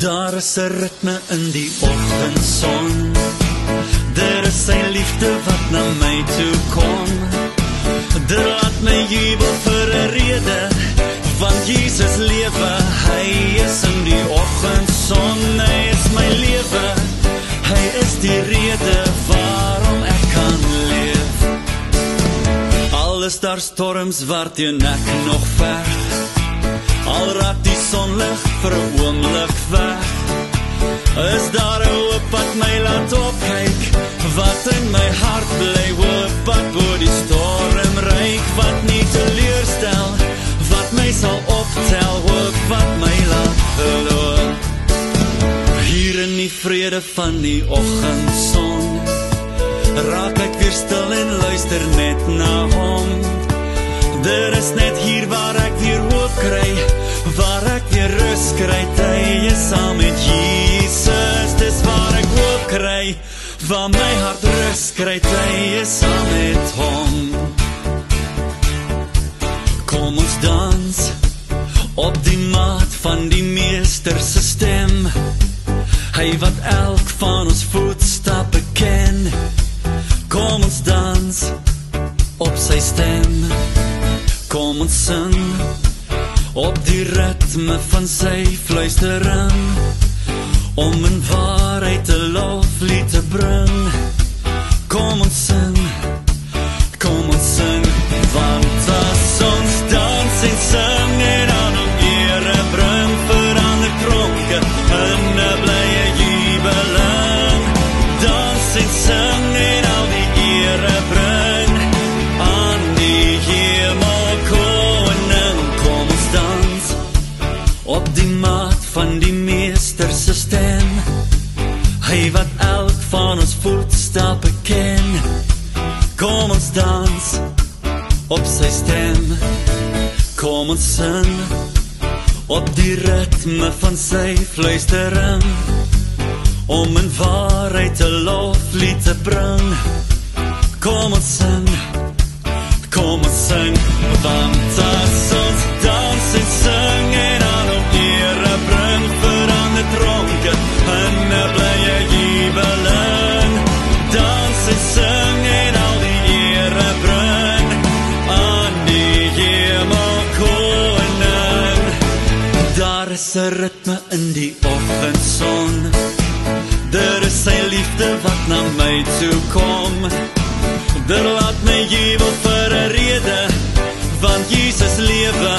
Daar is 'n ritme in die oggendson. Daar is sy liefde wat na my toe kom. Dit laat my jubel vir 'n rede, want Jesus lewe, hy is in die oggendson. Hy is my lewe, hy is die rede waarom ek kan leef. Al is daar storms waarteen ek nog veg, al raak die sonlig vir 'n oomblik weg, is daar 'n hoop wat my laat opkyk, wat in my hart bly, hoop wat oor die storm reik, wat nie teleurstel, wat my sal optel, hoop wat my laat verloor. Hier in die vrede van die oggendson, raak ek weer stil en luister net na hom. Dit is net hier waar ek weer hoop kry, waar ek weer rus kry, hy is saam met Jesus. Dis waar ek hoop kry, waar my hart rus kry, hy is saam met hom. Kom ons dans op die maat van die meester se stem, hy wat elk van ons voetstappe ken. Kom ons dans op sy stem, kom ons sing op die ritme van sy fluistering, om in waarheid 'n loflied te bring. Kom ons sing, want as ons dans en sing en aan hom ere bring, verander tronke in 'n blye jubeling. Dans en sing en al die ere bring aan die hemelkoning. Kom ons dans op die maat van die meester se stem, hy wat elk van ons voetstappe ken. Kom ons dans op sy stem, kom ons sing op die ritme van sy fluistering, om in waarheid 'n loflied te bring. Kom ons sing, want as ons dans en sing en aan hom ere bring, verander tronke in 'n blye jubeling. Dans en sing en al die ere bring aan die hemelkoning. Daar is 'n ritme in die oggendson, daar is sy liefde wat na my toe kom. Dit laat my jubel vir 'n rede, want Jesus lewe,